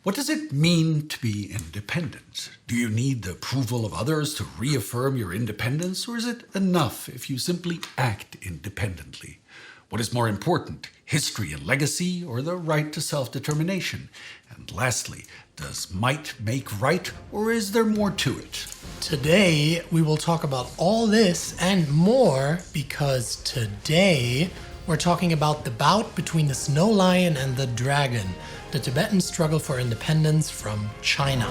What does it mean to be independent? Do you need the approval of others to reaffirm your independence, or is it enough if you simply act independently? What is more important, history and legacy, or the right to self-determination? And lastly, does might make right, or is there more to it? Today, we will talk about all this and more, because today we're talking about the bout between the snow lion and the dragon, the Tibetan struggle for independence from China.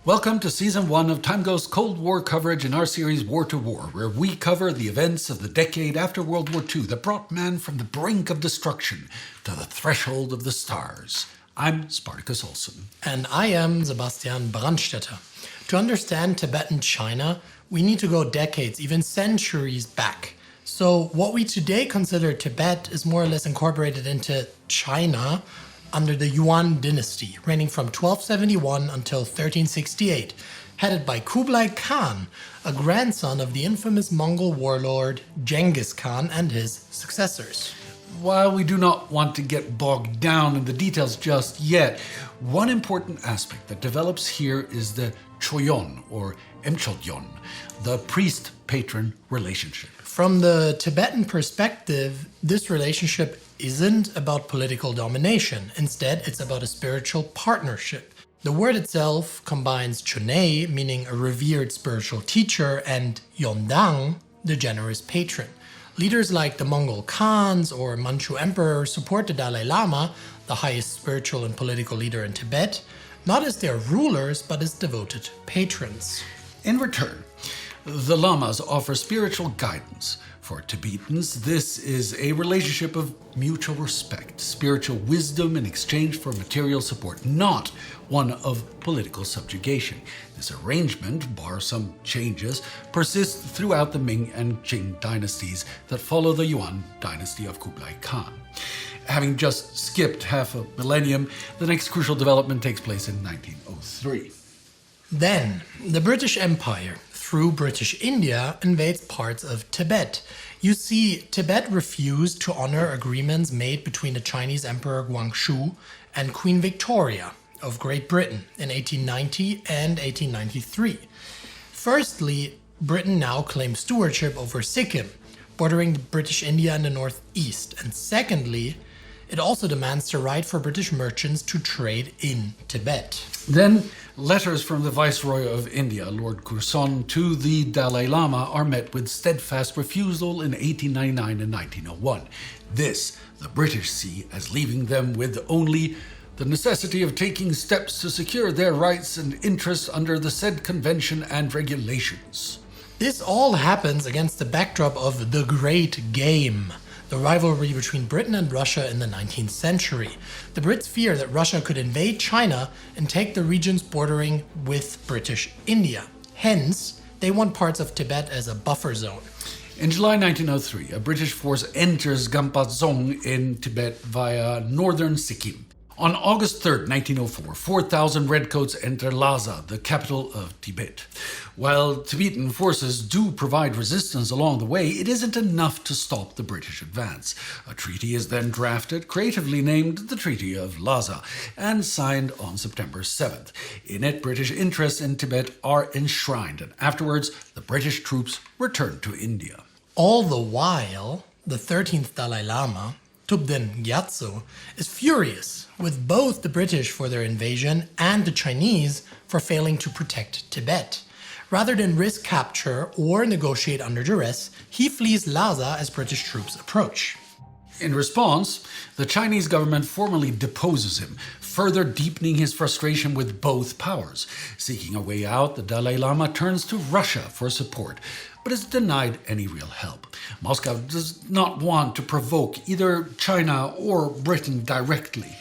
Welcome to Season 1 of TimeGhost Cold War coverage in our series War to War, where we cover the events of the decade after World War II that brought man from the brink of destruction to the threshold of the stars. I'm Spartacus Olsson. And I am Sebastian Brandstetter. To understand Tibetan China, we need to go decades, even centuries back. So what we today consider Tibet is more or less incorporated into China under the Yuan dynasty, reigning from 1271 until 1368, headed by Kublai Khan, a grandson of the infamous Mongol warlord Genghis Khan and his successors. While we do not want to get bogged down in the details just yet, one important aspect that develops here is the Choyon, or Emchodyon, the priest-patron relationship. From the Tibetan perspective, this relationship isn't about political domination. Instead, it's about a spiritual partnership. The word itself combines chonei, meaning a revered spiritual teacher, and yondang, the generous patron. Leaders like the Mongol Khans or Manchu Emperor support the Dalai Lama, the highest spiritual and political leader in Tibet, not as their rulers, but as devoted patrons. In return, the Lamas offer spiritual guidance. For Tibetans, this is a relationship of mutual respect, spiritual wisdom in exchange for material support, not one of political subjugation. This arrangement, bar some changes, persists throughout the Ming and Qing dynasties that follow the Yuan dynasty of Kublai Khan. Having just skipped half a millennium, the next crucial development takes place in 1903. Then, the British Empire, through British India, invades parts of Tibet. You see, Tibet refused to honor agreements made between the Chinese Emperor Guangxu and Queen Victoria of Great Britain in 1890 and 1893. Firstly, Britain now claims stewardship over Sikkim, bordering British India in the northeast. And secondly, it also demands the right for British merchants to trade in Tibet. Then, letters from the Viceroy of India, Lord Curzon, to the Dalai Lama are met with steadfast refusal in 1899 and 1901. This, the British see as leaving them with only the necessity of taking steps to secure their rights and interests under the said convention and regulations. This all happens against the backdrop of the Great Game, the rivalry between Britain and Russia in the 19th century. The Brits fear that Russia could invade China and take the regions bordering with British India. Hence, they want parts of Tibet as a buffer zone. In July 1903, a British force enters Gampazong in Tibet via northern Sikkim. On August 3, 1904, 4,000 redcoats enter Lhasa, the capital of Tibet. While Tibetan forces do provide resistance along the way, it isn't enough to stop the British advance. A treaty is then drafted, creatively named the Treaty of Lhasa, and signed on September 7th. In it, British interests in Tibet are enshrined, and afterwards, the British troops return to India. All the while, the 13th Dalai Lama, Tubden Gyatso, is furious with both the British for their invasion and the Chinese for failing to protect Tibet. Rather than risk capture or negotiate under duress, he flees Lhasa as British troops approach. In response, the Chinese government formally deposes him, further deepening his frustration with both powers. Seeking a way out, the Dalai Lama turns to Russia for support, but is denied any real help. Moscow does not want to provoke either China or Britain directly.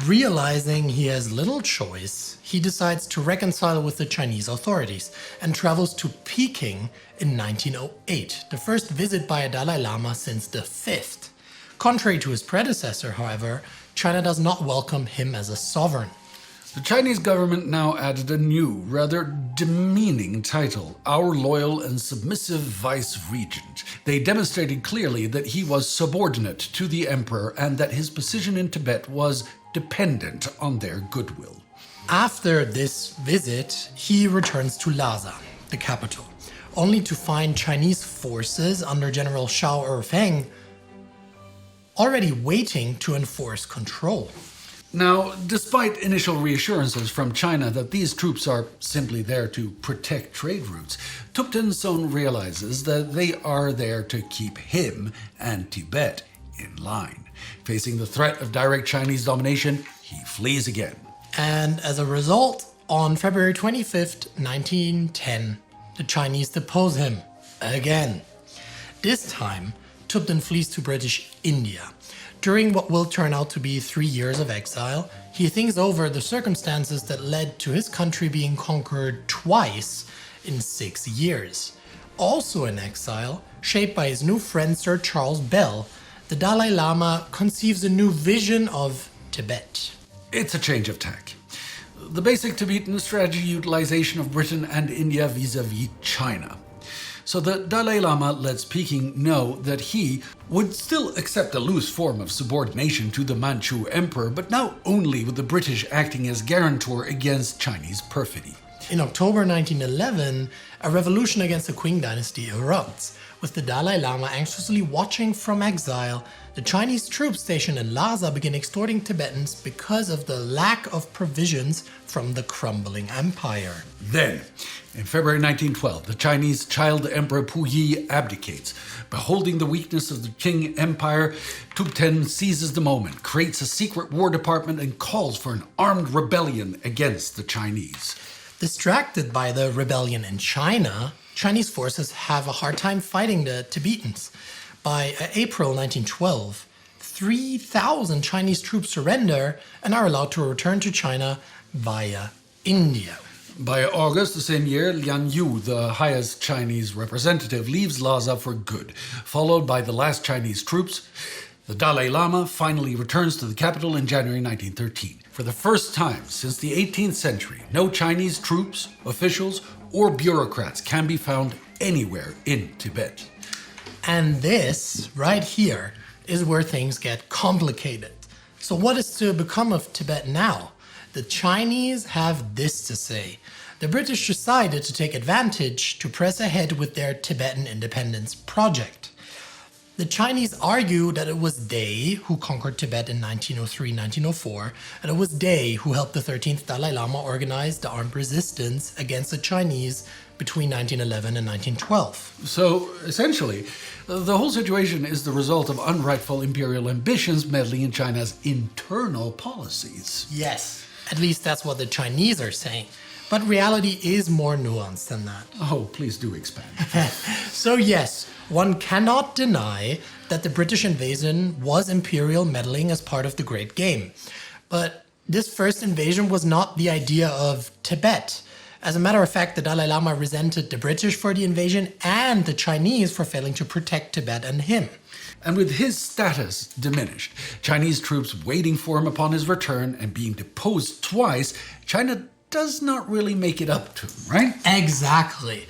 Realizing he has little choice, he decides to reconcile with the Chinese authorities and travels to Peking in 1908, the first visit by a Dalai Lama since the 5th. Contrary to his predecessor, however, China does not welcome him as a sovereign. The Chinese government now added a new, rather demeaning title, Our Loyal and Submissive Vice-Regent. They demonstrated clearly that he was subordinate to the emperor and that his position in Tibet was dependent on their goodwill. After this visit, he returns to Lhasa, the capital, only to find Chinese forces under General Shao Erfeng already waiting to enforce control. Now, despite initial reassurances from China that these troops are simply there to protect trade routes, Thubten soon realizes that they are there to keep him and Tibet in line. Facing the threat of direct Chinese domination, he flees again. And as a result, on February 25th, 1910, the Chinese depose him again. This time, Thubten flees to British India. During what will turn out to be 3 years of exile, he thinks over the circumstances that led to his country being conquered twice in 6 years. Also in exile, shaped by his new friend Sir Charles Bell, the Dalai Lama conceives a new vision of Tibet. It's a change of tack. The basic Tibetan strategy utilization of Britain and India vis-a-vis China. So the Dalai Lama lets Peking know that he would still accept a loose form of subordination to the Manchu emperor, but now only with the British acting as guarantor against Chinese perfidy. In October 1911, a revolution against the Qing dynasty erupts, with the Dalai Lama anxiously watching from exile. The Chinese troops stationed in Lhasa begin extorting Tibetans because of the lack of provisions from the crumbling empire. Then, in February 1912, the Chinese child emperor Puyi abdicates. Beholding the weakness of the Qing Empire, Thubten seizes the moment, creates a secret war department, and calls for an armed rebellion against the Chinese. Distracted by the rebellion in China, Chinese forces have a hard time fighting the Tibetans. By April 1912, 3,000 Chinese troops surrender and are allowed to return to China via India. By August the same year, Lian Yu, the highest Chinese representative, leaves Lhasa for good, followed by the last Chinese troops. The Dalai Lama finally returns to the capital in January 1913. For the first time since the 18th century, no Chinese troops, officials, or bureaucrats can be found anywhere in Tibet. And this, right here, is where things get complicated. So what is to become of Tibet now? The Chinese have this to say. The British decided to take advantage to press ahead with their Tibetan independence project. The Chinese argue that it was they who conquered Tibet in 1903-1904, and it was they who helped the 13th Dalai Lama organize the armed resistance against the Chinese between 1911 and 1912. So, essentially, the whole situation is the result of unrightful imperial ambitions meddling in China's internal policies. Yes, at least that's what the Chinese are saying. But reality is more nuanced than that. Oh, please do expand. So yes, one cannot deny that the British invasion was imperial meddling as part of the Great Game. But this first invasion was not the idea of Tibet. As a matter of fact, the Dalai Lama resented the British for the invasion and the Chinese for failing to protect Tibet and him. And with his status diminished, Chinese troops waiting for him upon his return and being deposed twice, China does not really make it up to him, right? Exactly.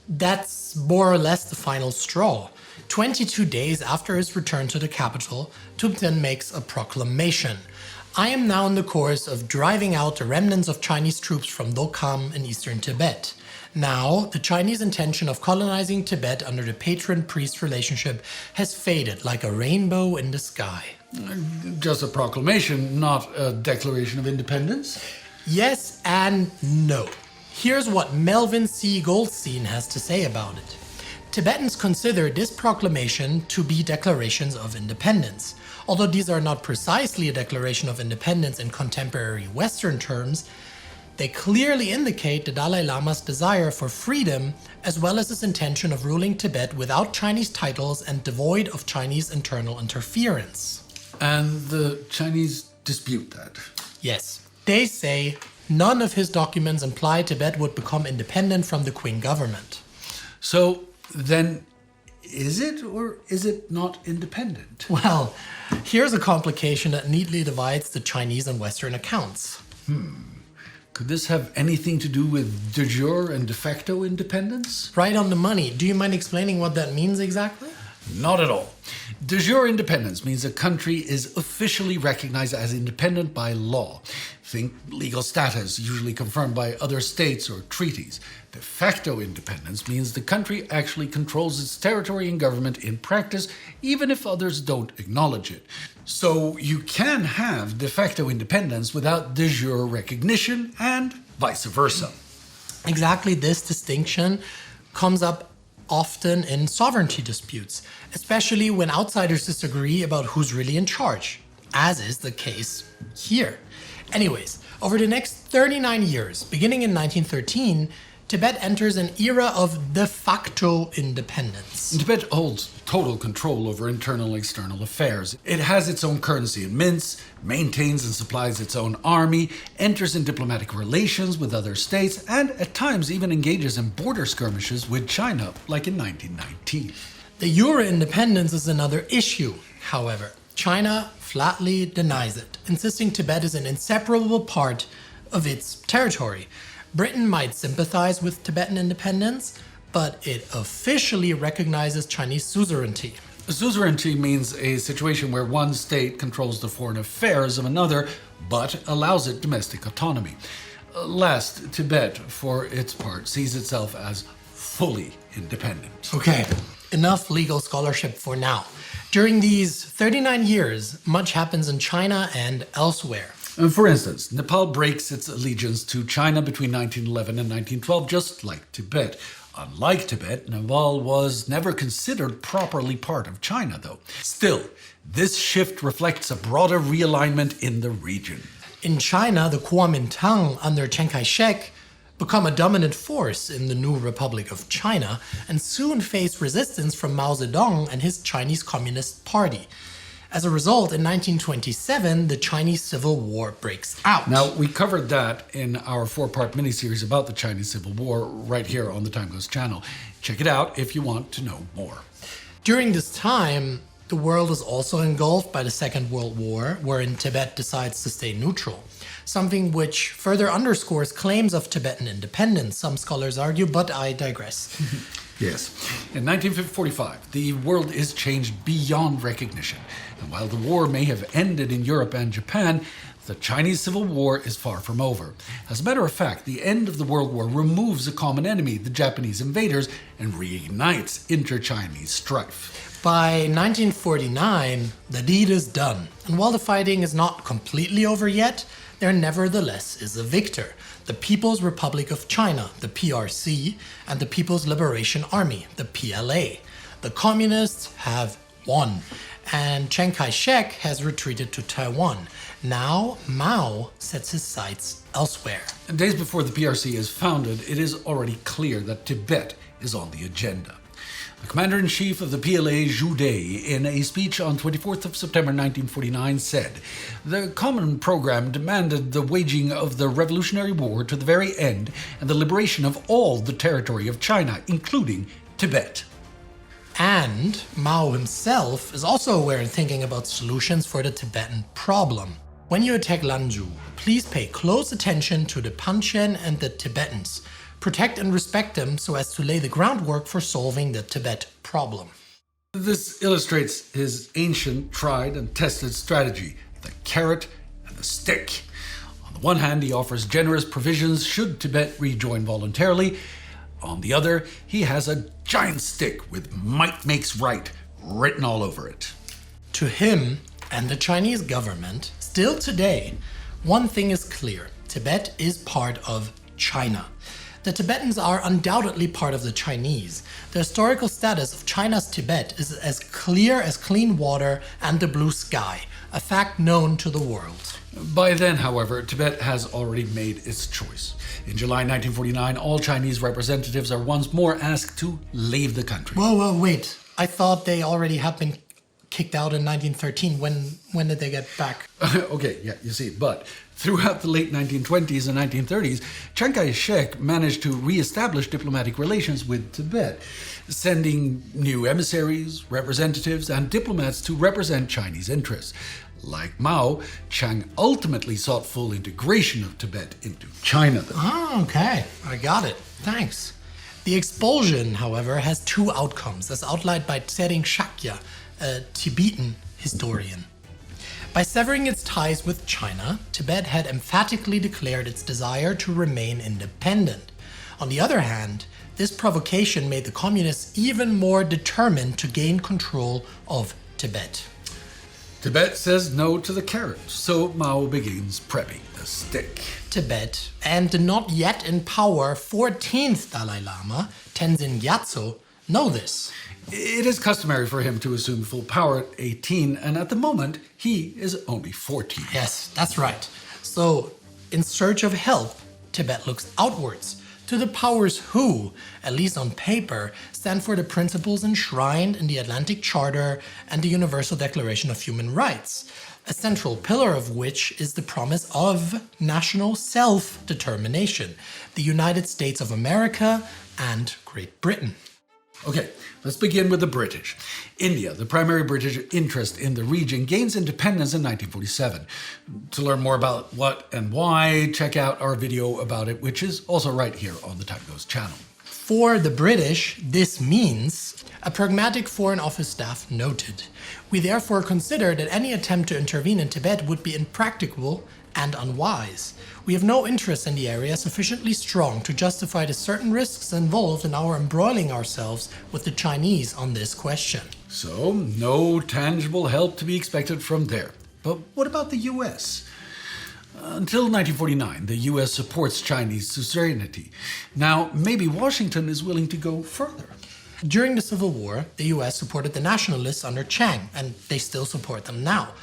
That's more or less the final straw. 22 days after his return to the capital, Thubten makes a proclamation. I am now in the course of driving out the remnants of Chinese troops from Dokam in eastern Tibet. Now, the Chinese intention of colonizing Tibet under the patron-priest relationship has faded like a rainbow in the sky. Just a proclamation, not a declaration of independence? Yes and no. Here's what Melvin C. Goldstein has to say about it. Tibetans consider this proclamation to be declarations of independence. Although these are not precisely a declaration of independence in contemporary Western terms, they clearly indicate the Dalai Lama's desire for freedom as well as his intention of ruling Tibet without Chinese titles and devoid of Chinese internal interference. And the Chinese dispute that? Yes. They say none of his documents imply Tibet would become independent from the Qing government. So then, is it or is it not independent? Well, here's a complication that neatly divides the Chinese and Western accounts. Could this have anything to do with de jure and de facto independence? Right on the money. Do you mind explaining what that means exactly? Not at all. De jure independence means a country is officially recognized as independent by law. Think legal status, usually confirmed by other states or treaties. De facto independence means the country actually controls its territory and government in practice, even if others don't acknowledge it. So you can have de facto independence without de jure recognition, and vice versa. Exactly this distinction comes up often in sovereignty disputes, especially when outsiders disagree about who's really in charge, as is the case here. Anyways, over the next 39 years, beginning in 1913, Tibet enters an era of de facto independence. Tibet holds total control over internal and external affairs. It has its own currency and mints, maintains and supplies its own army, enters in diplomatic relations with other states, and at times even engages in border skirmishes with China, like in 1919. The Euro independence is another issue, however. China flatly denies it, insisting Tibet is an inseparable part of its territory. Britain might sympathize with Tibetan independence, but it officially recognizes Chinese suzerainty. Suzerainty means a situation where one state controls the foreign affairs of another, but allows it domestic autonomy. Last, Tibet, for its part, sees itself as fully independent. Okay, enough legal scholarship for now. During these 39 years, much happens in China and elsewhere. For instance, Nepal breaks its allegiance to China between 1911 and 1912, just like Tibet. Unlike Tibet, Nepal was never considered properly part of China, though. Still, this shift reflects a broader realignment in the region. In China, the Kuomintang under Chiang Kai-shek become a dominant force in the new Republic of China and soon face resistance from Mao Zedong and his Chinese Communist Party. As a result, in 1927, the Chinese Civil War breaks out. Now, we covered that in our 4-part miniseries about the Chinese Civil War right here on the TimeGhost channel. Check it out if you want to know more. During this time, the world is also engulfed by the Second World War, wherein Tibet decides to stay neutral. Something which further underscores claims of Tibetan independence, some scholars argue, but I digress. Yes. In 1945, the world is changed beyond recognition. And while the war may have ended in Europe and Japan, the Chinese Civil War is far from over. As a matter of fact, the end of the World War removes a common enemy, the Japanese invaders, and reignites inter-Chinese strife. By 1949, the deed is done. And while the fighting is not completely over yet, there nevertheless is a victor. The People's Republic of China, the PRC, and the People's Liberation Army, the PLA. The communists have won, and Chiang Kai-shek has retreated to Taiwan. Now, Mao sets his sights elsewhere. Days before the PRC is founded, it is already clear that Tibet is on the agenda. The commander-in-chief of the PLA, Zhu Dei, in a speech on 24th of September 1949 said, "The common program demanded the waging of the Revolutionary War to the very end and the liberation of all the territory of China, including Tibet." And Mao himself is also aware and thinking about solutions for the Tibetan problem. When you attack Lanzhou, please pay close attention to the Panchen and the Tibetans. Protect and respect them so as to lay the groundwork for solving the Tibet problem. This illustrates his ancient, tried and tested strategy, the carrot and the stick. On the one hand, he offers generous provisions should Tibet rejoin voluntarily. On the other, he has a giant stick with "might makes right" written all over it. To him and the Chinese government, still today, one thing is clear: Tibet is part of China. The Tibetans are undoubtedly part of the Chinese. The historical status of China's Tibet is as clear as clean water and the blue sky, a fact known to the world. By then, however, Tibet has already made its choice. In July 1949, all Chinese representatives are once more asked to leave the country. Whoa, wait. I thought they already had been kicked out in 1913. When did they get back? Okay, yeah, you see, but throughout the late 1920s and 1930s, Chiang Kai-shek managed to re-establish diplomatic relations with Tibet, sending new emissaries, representatives, and diplomats to represent Chinese interests. Like Mao, Chiang ultimately sought full integration of Tibet into China. Oh, okay. I got it. Thanks. The expulsion, however, has two outcomes, as outlined by Tsering Shakya, a Tibetan historian. By severing its ties with China, Tibet had emphatically declared its desire to remain independent. On the other hand, this provocation made the communists even more determined to gain control of Tibet. Tibet says no to the carrot, so Mao begins prepping the stick. Tibet and the not yet in power 14th Dalai Lama, Tenzin Gyatso, know this. It is customary for him to assume full power at 18, and at the moment, he is only 14. Yes, that's right. So, in search of help, Tibet looks outwards to the powers who, at least on paper, stand for the principles enshrined in the Atlantic Charter and the Universal Declaration of Human Rights, a central pillar of which is the promise of national self-determination, the United States of America and Great Britain. Okay, let's begin with the British. India, the primary British interest in the region, gains independence in 1947. To learn more about what and why, check out our video about it, which is also right here on the TimeGhost channel. For the British, this means, a pragmatic Foreign Office staff noted, we therefore consider that any attempt to intervene in Tibet would be impracticable and unwise. We have no interest in the area sufficiently strong to justify the certain risks involved in our embroiling ourselves with the Chinese on this question. So, no tangible help to be expected from there. But what about the US? Until 1949, the US supports Chinese suzerainty. Now, maybe Washington is willing to go further. During the Civil War, the US supported the nationalists under Chiang, and they still support them now.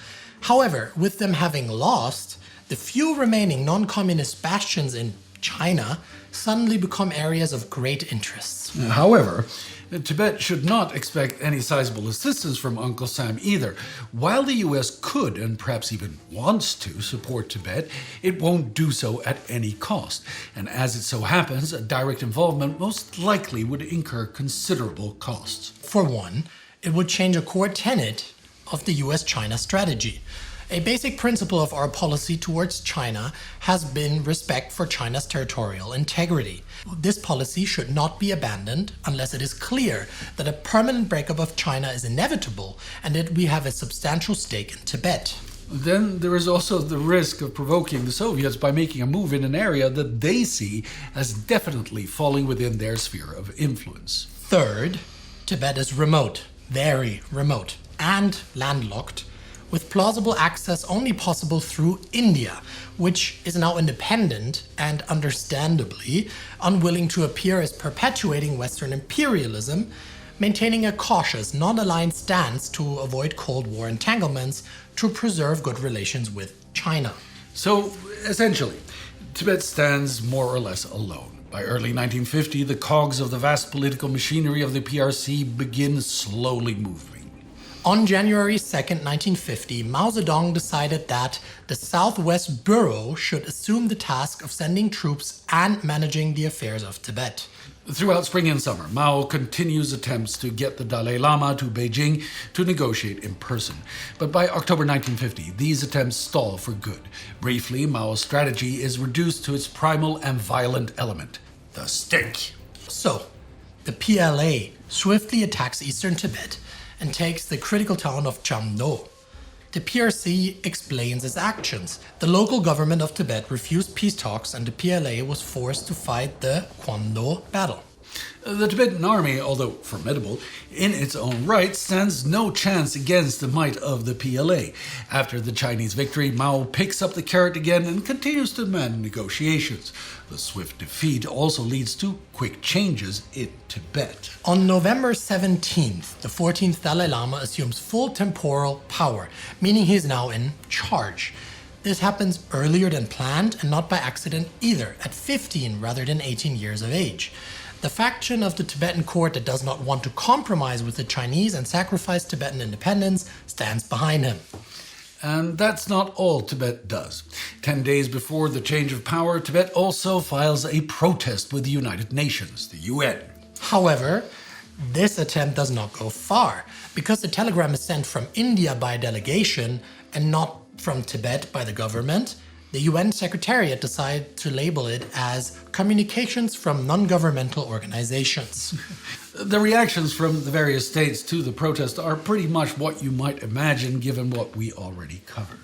However, with them having lost, the few remaining non-communist bastions in China suddenly become areas of great interest. However, Tibet should not expect any sizable assistance from Uncle Sam either. While the US could, and perhaps even wants to, support Tibet, it won't do so at any cost. And as it so happens, a direct involvement most likely would incur considerable costs. For one, it would change a core tenet of the US-China strategy. A basic principle of our policy towards China has been respect for China's territorial integrity. This policy should not be abandoned unless it is clear that a permanent breakup of China is inevitable and that we have a substantial stake in Tibet. Then there is also the risk of provoking the Soviets by making a move in an area that they see as definitely falling within their sphere of influence. Third, Tibet is remote, very remote, and landlocked, with plausible access only possible through India, which is now independent and understandably unwilling to appear as perpetuating Western imperialism, maintaining a cautious, non-aligned stance to avoid Cold War entanglements to preserve good relations with China. So, essentially, Tibet stands more or less alone. By early 1950, the cogs of the vast political machinery of the PRC begin slowly moving. On January 2nd, 1950, Mao Zedong decided that the Southwest Bureau should assume the task of sending troops and managing the affairs of Tibet. Throughout spring and summer, Mao continues attempts to get the Dalai Lama to Beijing to negotiate in person. But by October 1950, these attempts stall for good. Briefly, Mao's strategy is reduced to its primal and violent element, the stick. So, the PLA swiftly attacks eastern Tibet and takes the critical town of Chamdo. The PRC explains its actions. The local government of Tibet refused peace talks and the PLA was forced to fight the Kwando battle. The Tibetan army, although formidable in its own right, stands no chance against the might of the PLA. After the Chinese victory, Mao picks up the carrot again and continues to demand negotiations. The swift defeat also leads to quick changes in Tibet. On November 17th, the 14th Dalai Lama assumes full temporal power, meaning he is now in charge. This happens earlier than planned and not by accident either, at 15 rather than 18 years of age. The faction of the Tibetan court that does not want to compromise with the Chinese and sacrifice Tibetan independence stands behind him. And that's not all Tibet does. 10 days before the change of power, Tibet also files a protest with the United Nations, the UN. However, this attempt does not go far, because the telegram is sent from India by a delegation and not from Tibet by the government. The UN Secretariat decided to label it as communications from non-governmental organizations. The reactions from the various states to the protest are pretty much what you might imagine given what we already covered.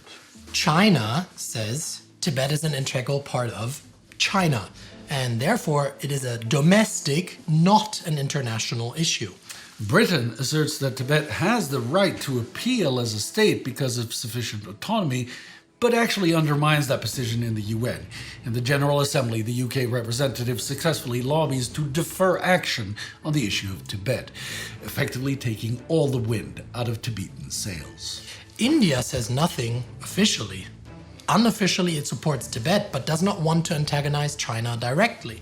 China says Tibet is an integral part of China, and therefore it is a domestic, not an international issue. Britain asserts that Tibet has the right to appeal as a state because of sufficient autonomy, but actually undermines that position in the UN. In the General Assembly, the UK representative successfully lobbies to defer action on the issue of Tibet, effectively taking all the wind out of Tibetan sails. India says nothing officially. Unofficially, it supports Tibet, but does not want to antagonize China directly.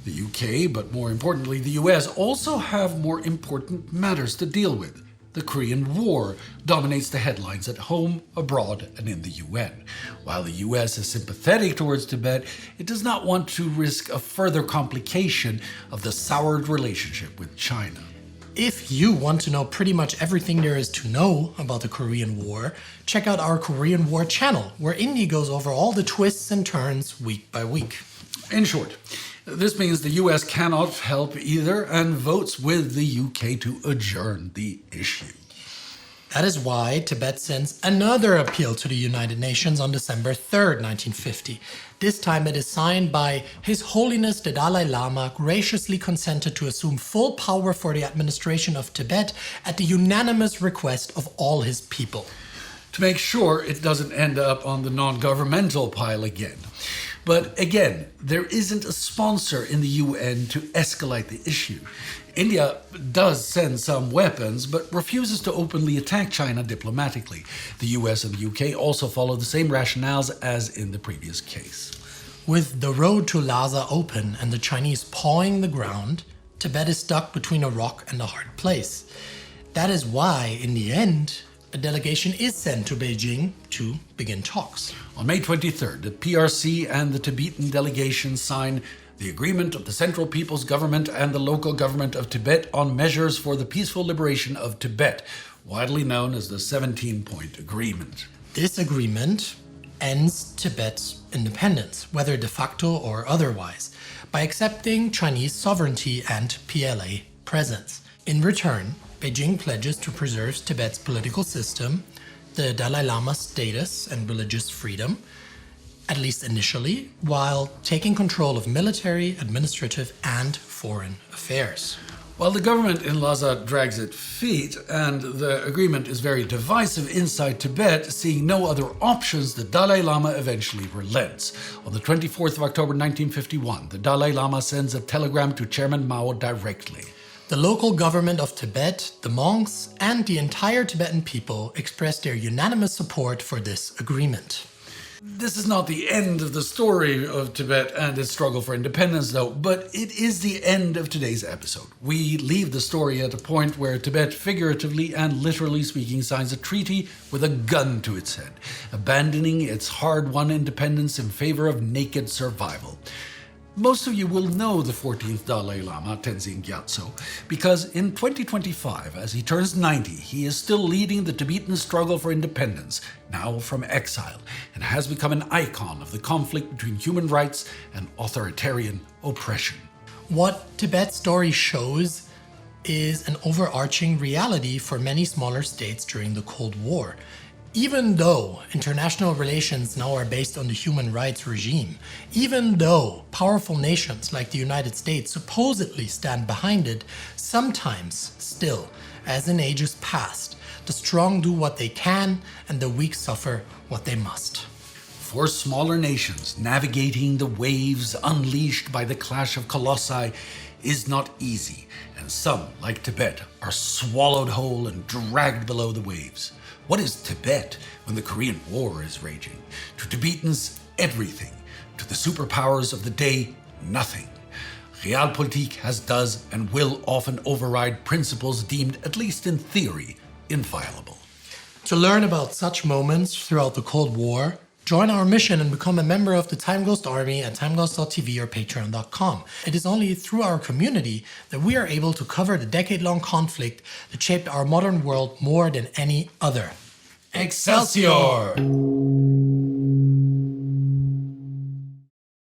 The UK, but more importantly the US, also have more important matters to deal with. The Korean War dominates the headlines at home, abroad, and in the UN. While the US is sympathetic towards Tibet, it does not want to risk a further complication of the soured relationship with China. If you want to know pretty much everything there is to know about the Korean War, check out our Korean War channel, where Indy goes over all the twists and turns week by week. In short, this means the US cannot help either and votes with the UK to adjourn the issue. That is why Tibet sends another appeal to the United Nations on December 3rd, 1950. This time it is signed by His Holiness the Dalai Lama, graciously consented to assume full power for the administration of Tibet at the unanimous request of all his people. To make sure it doesn't end up on the non-governmental pile again. But again, there isn't a sponsor in the UN to escalate the issue. India does send some weapons, but refuses to openly attack China diplomatically. The US and the UK also follow the same rationales as in the previous case. With the road to Lhasa open and the Chinese pawing the ground, Tibet is stuck between a rock and a hard place. That is why, in the end, a delegation is sent to Beijing to begin talks. On May 23rd, the PRC and the Tibetan delegation sign the agreement of the Central People's Government and the local government of Tibet on measures for the peaceful liberation of Tibet, widely known as the 17-point agreement. This agreement ends Tibet's independence, whether de facto or otherwise, by accepting Chinese sovereignty and PLA presence. In return, Beijing pledges to preserve Tibet's political system, the Dalai Lama's status and religious freedom, at least initially, while taking control of military, administrative, and foreign affairs. While the government in Lhasa drags its feet and the agreement is very divisive inside Tibet, seeing no other options, the Dalai Lama eventually relents. On the 24th of October 1951, the Dalai Lama sends a telegram to Chairman Mao directly. The local government of Tibet, the monks, and the entire Tibetan people expressed their unanimous support for this agreement. This is not the end of the story of Tibet and its struggle for independence, though, but it is the end of today's episode. We leave the story at a point where Tibet, figuratively and literally speaking, signs a treaty with a gun to its head, abandoning its hard-won independence in favor of naked survival. Most of you will know the 14th Dalai Lama, Tenzin Gyatso, because in 2025, as he turns 90, he is still leading the Tibetan struggle for independence, now from exile, and has become an icon of the conflict between human rights and authoritarian oppression. What Tibet's story shows is an overarching reality for many smaller states during the Cold War. Even though international relations now are based on the human rights regime, even though powerful nations like the United States supposedly stand behind it, sometimes still, as in ages past, the strong do what they can and the weak suffer what they must. For smaller nations, navigating the waves unleashed by the clash of colossi is not easy, and some, like Tibet, are swallowed whole and dragged below the waves. What is Tibet when the Korean War is raging? To Tibetans, everything. To the superpowers of the day, nothing. Realpolitik does and will often override principles deemed, at least in theory, inviolable. To learn about such moments throughout the Cold War, join our mission and become a member of the TimeGhost Army at timeghost.tv or patreon.com. It is only through our community that we are able to cover the decade-long conflict that shaped our modern world more than any other. Excelsior!